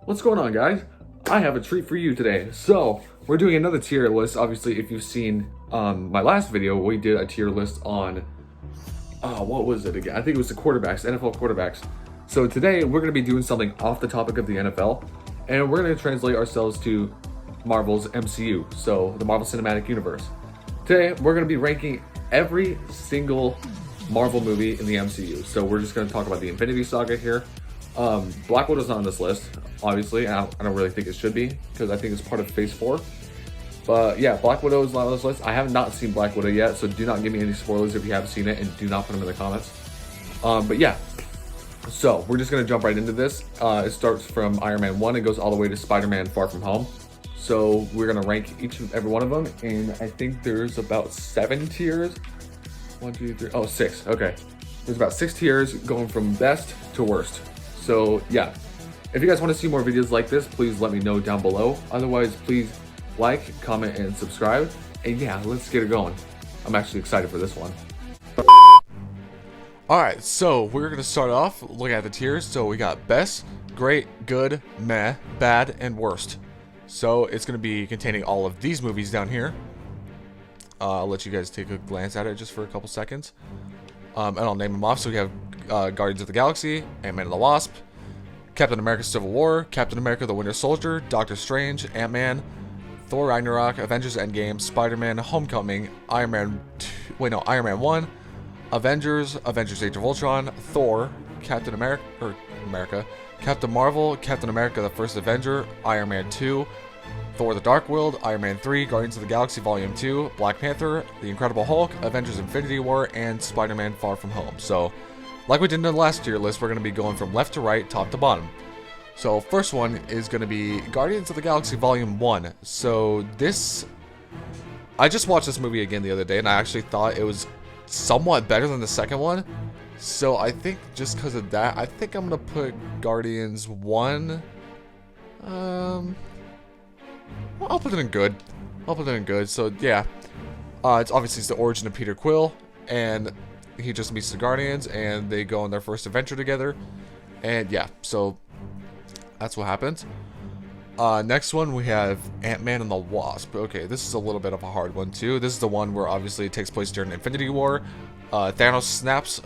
What's going on, guys? I have a treat for you today. So, we're doing another tier list. Obviously, if you've seen my last video, we did a tier list on, what was it again? I think it was the quarterbacks, NFL quarterbacks. So today, we're going to be doing something off the topic of the NFL, and we're going to translate ourselves to Marvel's MCU, so the Marvel Cinematic Universe. Today, we're going to be ranking every single Marvel movie in the MCU. So we're just going to talk about the Infinity Saga here. Black Widow's not on this list, obviously. I don't really think it should be, because I think it's part of Phase 4. But yeah, Black Widow is not on this list. I have not seen Black Widow yet, so do not give me any spoilers if you haven't seen it, and do not put them in the comments. But yeah, so we're just going to jump right into this. It starts from Iron Man 1 and goes all the way to Spider-Man Far From Home. So we're going to rank each and every one of them, and I think there's about 7 tiers. 1, 2, 3, oh, 6, okay. There's about 6 tiers going from best to worst. So yeah, if you guys want to see more videos like this, please let me know down below. Otherwise, please like, comment, and subscribe. And yeah, let's get it going. I'm actually excited for this one. Alright, so we're going to start off looking at the tiers. So we got best, great, good, meh, bad, and worst. So it's going to be containing all of these movies down here. I'll let you guys take a glance at it just for a couple seconds. And I'll name them off. So we have Guardians of the Galaxy, Ant-Man and the Wasp, Captain America Civil War, Captain America the Winter Soldier, Doctor Strange, Ant-Man, Thor Ragnarok, Avengers Endgame, Spider-Man Homecoming, Iron Man 1, Avengers Age of Ultron, Thor, Captain America, Captain Marvel, Captain America the First Avenger, Iron Man 2, Thor the Dark World, Iron Man 3, Guardians of the Galaxy Volume 2, Black Panther, The Incredible Hulk, Avengers Infinity War, and Spider-Man Far From Home. So, like we did in the last tier list, we're going to be going from left to right, top to bottom. So, first one is going to be Guardians of the Galaxy Volume 1. So, I just watched this movie again the other day, and I actually thought it was somewhat better than the second one. So, I think just because of that, I think I'm going to put Guardians 1... I'll put it in good. So, yeah. It's obviously the origin of Peter Quill, and he just meets the Guardians, and they go on their first adventure together. And, yeah, so that's what happens. Next one, we have Ant-Man and the Wasp. Okay, this is a little bit of a hard one, too. This is the one where, obviously, it takes place during Infinity War. Thanos snaps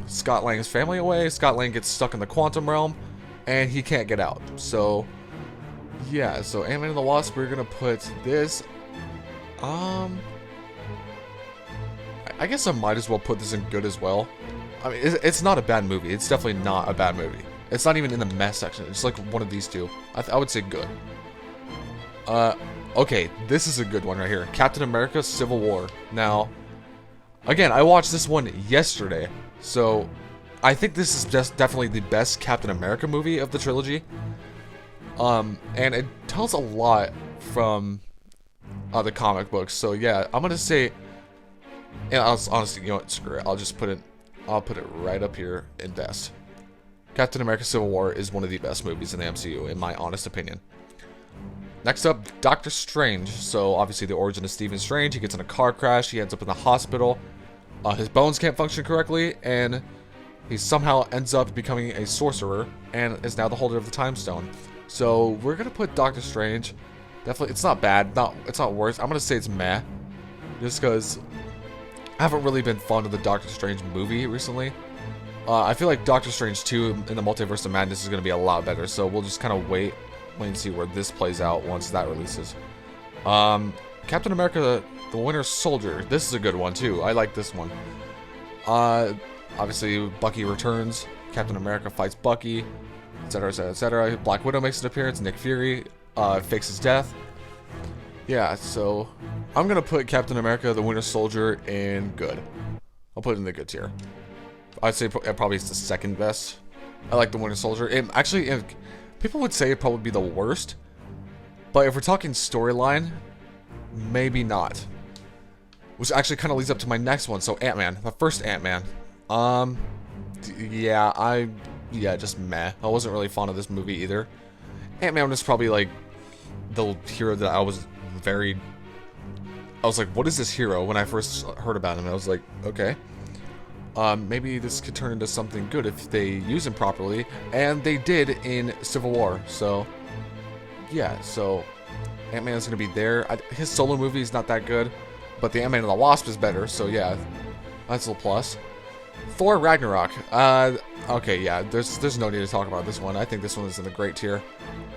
Scott Lang's family away. Scott Lang gets stuck in the quantum realm, and he can't get out. So... yeah, so Ant-Man and the Wasp, we're gonna put this, I guess I might as well put this in good as well. I mean, it's not a bad movie. It's definitely not a bad movie. It's not even in the mess section. It's like one of these two. I would say good. Okay, this is a good one right here. Captain America Civil War. Now, again, I watched this one yesterday, so I think this is just definitely the best Captain America movie of the trilogy. And it tells a lot from the comic books. So yeah, I'm gonna say, and honestly, you know what? Screw it. I'll put it right up here in best. Captain America: Civil War is one of the best movies in the MCU, in my honest opinion. Next up, Doctor Strange. So obviously, the origin of Stephen Strange. He gets in a car crash. He ends up in the hospital. His bones can't function correctly, and he somehow ends up becoming a sorcerer and is now the holder of the Time Stone. So we're gonna put Doctor Strange. Definitely, it's not bad. It's not worse. I'm gonna say it's meh, just because I haven't really been fond of the Doctor Strange movie recently. I feel like Doctor Strange 2 in the Multiverse of Madness is gonna be a lot better. So we'll just kind of wait and see where this plays out once that releases. Captain America: The Winter Soldier. This is a good one too. I like this one. Obviously, Bucky returns. Captain America fights Bucky. Etc, etc, etc. Black Widow makes an appearance. Nick Fury fakes his death. Yeah, so I'm gonna put Captain America: The Winter Soldier in good. I'll put it in the good tier. I'd say probably it's the second best. I like The Winter Soldier. People would say it'd probably be the worst, but if we're talking storyline, maybe not. Which actually kind of leads up to my next one. So Ant-Man, the first Ant-Man. Yeah, just meh. I wasn't really fond of this movie either. Ant-Man was probably like the hero that I was like, what is this hero? When I first heard about him, I was like, okay. maybe this could turn into something good if they use him properly, and they did in Civil War. So yeah, so Ant-Man is going to be there. His solo movie is not that good, but the Ant-Man and the Wasp is better, so yeah, that's a plus. Thor Ragnarok. Okay, yeah, there's no need to talk about this one. I think this one is in the great tier.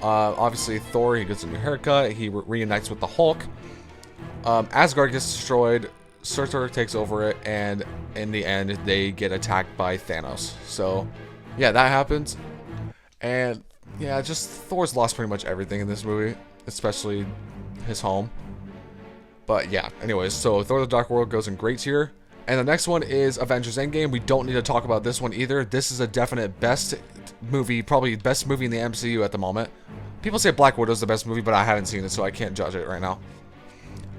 Obviously, Thor, he gets a new haircut, he reunites with the Hulk. Asgard gets destroyed, Surtur takes over it, and in the end, they get attacked by Thanos. So, yeah, that happens. And, yeah, just Thor's lost pretty much everything in this movie, especially his home. But, yeah, anyways, so Thor the Dark World goes in great tier. And the next one is Avengers Endgame. We don't need to talk about this one either. This is a definite best movie, probably best movie in the MCU at the moment. People say Black Widow is the best movie, but I haven't seen it, so I can't judge it right now.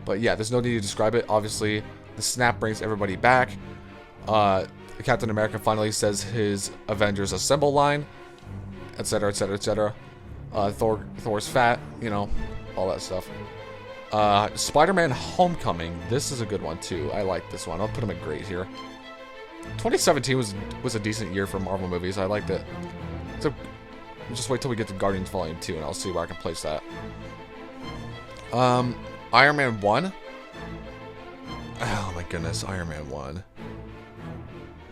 But yeah, there's no need to describe it. Obviously, the snap brings everybody back. Captain America finally says his Avengers Assemble line, etc., etc., etc. Thor's fat, you know, all that stuff. Spider-Man Homecoming. This is a good one too. I like this one. I'll put him in great here. 2017 was a decent year for Marvel movies. I liked it. So just wait till we get to Guardians Volume 2 and I'll see where I can place that. Iron Man 1. Oh my goodness, Iron Man 1.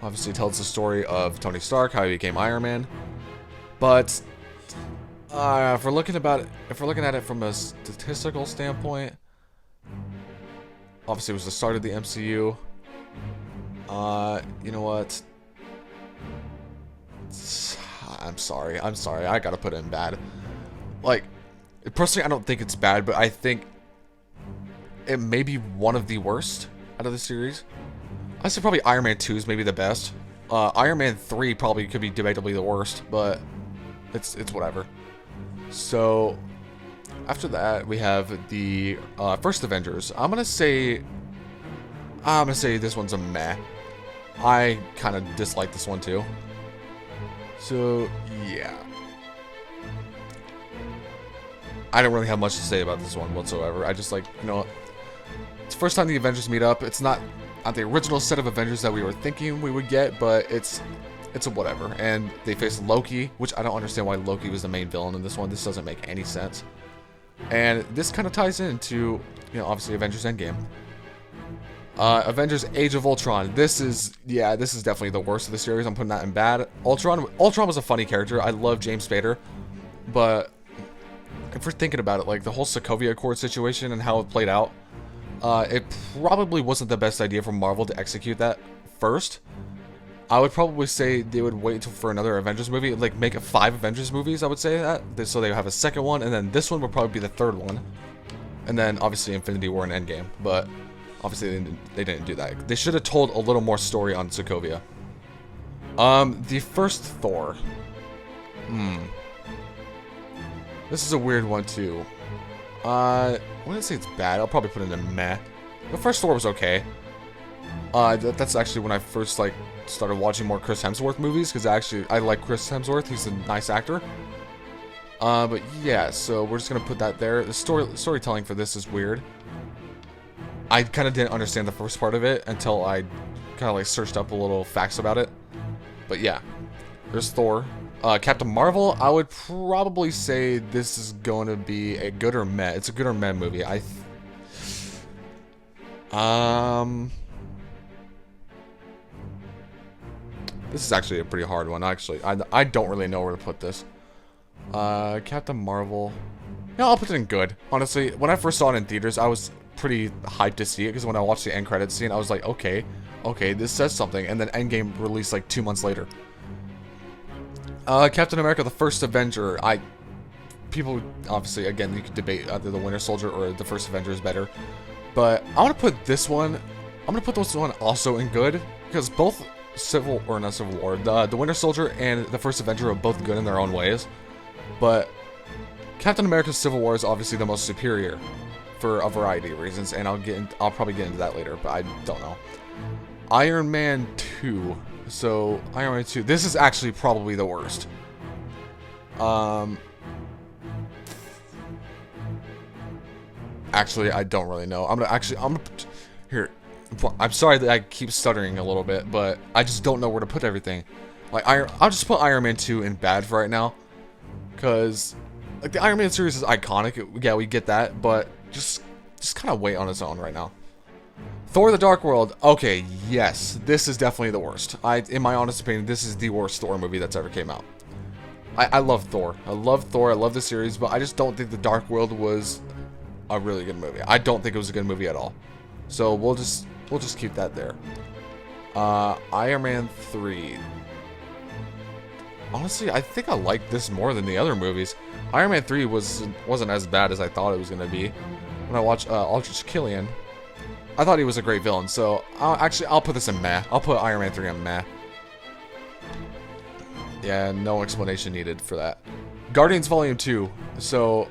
Obviously tells the story of Tony Stark, how he became Iron Man. But if we're looking at it from a statistical standpoint, obviously it was the start of the MCU. You know what? I'm sorry. I gotta put it in bad. Like, personally, I don't think it's bad, but I think it may be one of the worst out of the series. I say probably Iron Man 2 is maybe the best. Iron Man 3 probably could be debatably the worst, but it's whatever. So, after that, we have the first Avengers. I'm gonna say this one's a meh. I kind of dislike this one too. So, yeah. I don't really have much to say about this one whatsoever. I just like, you know, it's the first time the Avengers meet up. It's not the original set of Avengers that we were thinking we would get, but it's a whatever. And they face Loki, which I don't understand why Loki was the main villain in this one. This doesn't make any sense. And this kind of ties into, you know, obviously Avengers Endgame. Avengers Age of Ultron. This is definitely the worst of the series. I'm putting that in bad. Ultron was a funny character. I love James Spader. But if we're thinking about it, like the whole Sokovia Accord situation and how it played out, it probably wasn't the best idea for Marvel to execute that first. I would probably say they would wait until for another Avengers movie, like make it 5 Avengers movies, I would say that. So they have a second one, and then this one would probably be the third one. And then obviously Infinity War and Endgame, but obviously they didn't do that. They should have told a little more story on Sokovia. The first Thor. This is a weird one too. I wouldn't say it's bad. I'll probably put it in meh. The first Thor was okay. That's actually when I first started watching more Chris Hemsworth movies, because I like Chris Hemsworth. He's a nice actor. But yeah, so we're just gonna put that there. The storytelling for this is weird. I kind of didn't understand the first part of it until I kind of searched up a little facts about it. But yeah, there's Thor. Captain Marvel, I would probably say this is going to be a good or meh. It's a good or meh movie. This is actually a pretty hard one, actually. I don't really know where to put this. Captain Marvel. Yeah, I'll put it in good. Honestly, when I first saw it in theaters, I was pretty hyped to see it, because when I watched the end credits scene, I was like, okay, this says something. And then Endgame released 2 months later. Captain America, the First Avenger. People, obviously, again, you could debate either the Winter Soldier or the First Avenger is better. But I want to put this one, also in good, because both the Winter Soldier and the First Avenger are both good in their own ways. But Captain America's Civil War is obviously the most superior for a variety of reasons, and I'll probably get into that later, but I don't know. Iron Man 2. So, Iron Man 2. This is actually probably the worst. Actually, I don't really know. Here. I'm sorry that I keep stuttering a little bit, but I just don't know where to put everything. Like, I'll just put Iron Man 2 in bad for right now. Because, like, the Iron Man series is iconic. Yeah, we get that. But just kind of wait on its own right now. Thor the Dark World. Okay, yes. This is definitely the worst. In my honest opinion, this is the worst Thor movie that's ever came out. I love Thor. I love Thor. I love the series. But I just don't think the Dark World was a really good movie. I don't think it was a good movie at all. So we'll just keep that there. Iron Man 3. Honestly, I think I like this more than the other movies. Iron Man 3 wasn't as bad as I thought it was gonna be. When I watched Aldrich Killian, I thought he was a great villain. So I'll put this in meh. I'll put Iron Man 3 in meh. Yeah, no explanation needed for that. Guardians Volume 2. So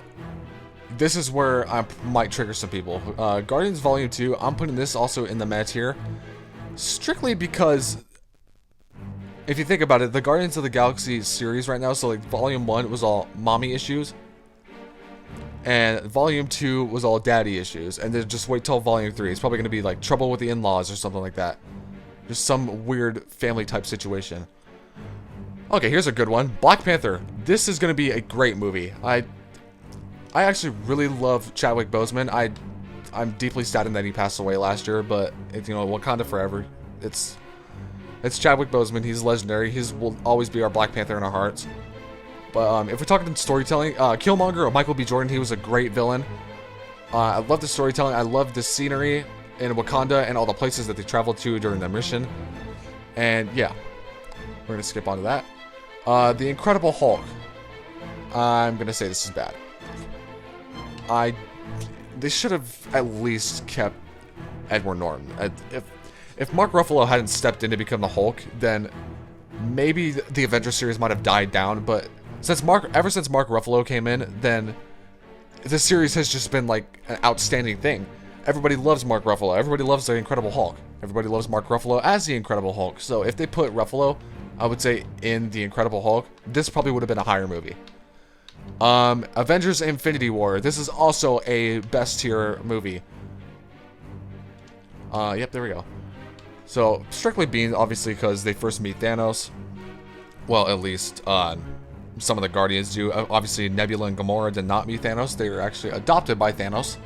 this is where I might trigger some people. Guardians Volume 2, I'm putting this also in the meh tier. Strictly because, if you think about it, the Guardians of the Galaxy series right now, so like Volume 1 was all mommy issues. And Volume 2 was all daddy issues. And then just wait till Volume 3. It's probably going to be like trouble with the in-laws or something like that. Just some weird family type situation. Okay, here's a good one. Black Panther. This is going to be a great movie. I actually really love Chadwick Boseman. I'm deeply saddened that he passed away last year, but it's, you know, Wakanda forever. It's Chadwick Boseman. He's legendary. He will always be our Black Panther in our hearts. But if we're talking storytelling, Killmonger or Michael B. Jordan, he was a great villain. I love the storytelling. I love the scenery in Wakanda and all the places that they traveled to during the mission. And yeah, we're gonna skip on to that. The Incredible Hulk. I'm gonna say this is bad. They should have at least kept Edward Norton. If Mark Ruffalo hadn't stepped in to become the Hulk, then maybe the Avengers series might have died down. But ever since Mark Ruffalo came in, then the series has just been like an outstanding thing. Everybody loves Mark Ruffalo. Everybody loves the Incredible Hulk. Everybody loves Mark Ruffalo as the Incredible Hulk. So if they put Ruffalo, I would say, in the Incredible Hulk, this probably would have been a higher movie. Avengers Infinity War. This is also a best tier movie. Yep, there we go. So, strictly being, obviously, because they first meet Thanos. Well, at least, some of the Guardians do. Obviously, Nebula and Gamora did not meet Thanos. They were actually adopted by Thanos.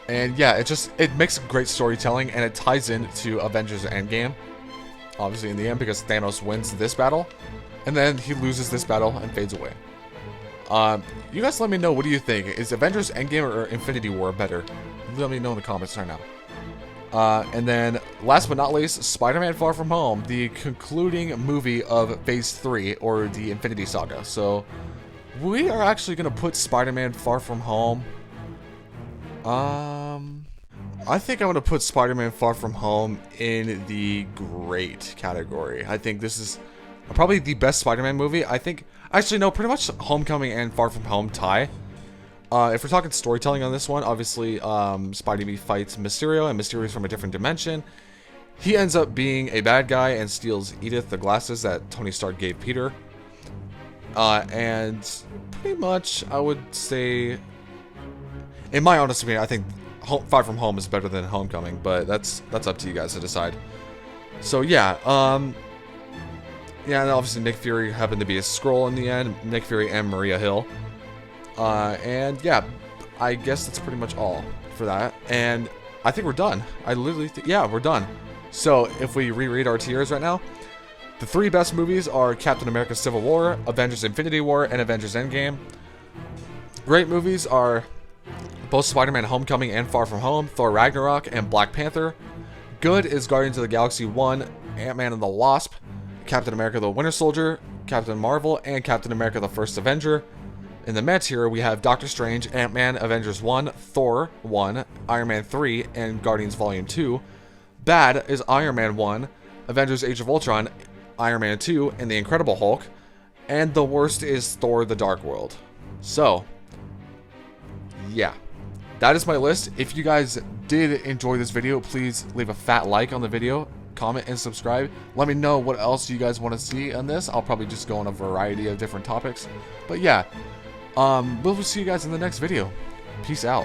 And yeah, it makes great storytelling, and it ties into Avengers Endgame. Obviously, in the end, because Thanos wins this battle. And then he loses this battle and fades away. You guys let me know, what do you think? Is Avengers Endgame or Infinity War better? Let me know in the comments right now. And then, last but not least, Spider-Man Far From Home, the concluding movie of Phase 3, or the Infinity Saga. So, we are actually going to put Spider-Man Far From Home. I think I'm going to put Spider-Man Far From Home in the great category. I think this is probably the best Spider-Man movie. I think, actually no, pretty much Homecoming and Far From Home tie. If we're talking storytelling on this one, obviously, Spidey fights Mysterio, and Mysterio's from a different dimension. He ends up being a bad guy and steals Edith the glasses that Tony Stark gave Peter. And pretty much, I would say, in my honest opinion, I think Far From Home is better than Homecoming, but that's up to you guys to decide. So yeah, yeah, and obviously Nick Fury happened to be a Skrull in the end. Nick Fury and Maria Hill. And yeah, I guess that's pretty much all for that. And I think we're done. I literally yeah, we're done. So if we reread our tiers right now, the 3 best movies are Captain America Civil War, Avengers Infinity War, and Avengers Endgame. Great movies are both Spider-Man Homecoming and Far From Home, Thor Ragnarok, and Black Panther. Good is Guardians of the Galaxy 1, Ant-Man and the Wasp, Captain America the Winter Soldier, Captain Marvel, and Captain America the First Avenger. In the meta tier, we have Doctor Strange, Ant-Man, Avengers 1, Thor 1, Iron Man 3, and Guardians Volume 2. Bad is Iron Man 1, Avengers Age of Ultron, Iron Man 2, and The Incredible Hulk. And the worst is Thor the Dark World. So, yeah. That is my list. If you guys did enjoy this video, please leave a fat like on the video, comment, and subscribe. Let me know what else you guys want to see on this. I'll probably just go on a variety of different topics. But yeah, we'll see you guys in the next video. Peace out.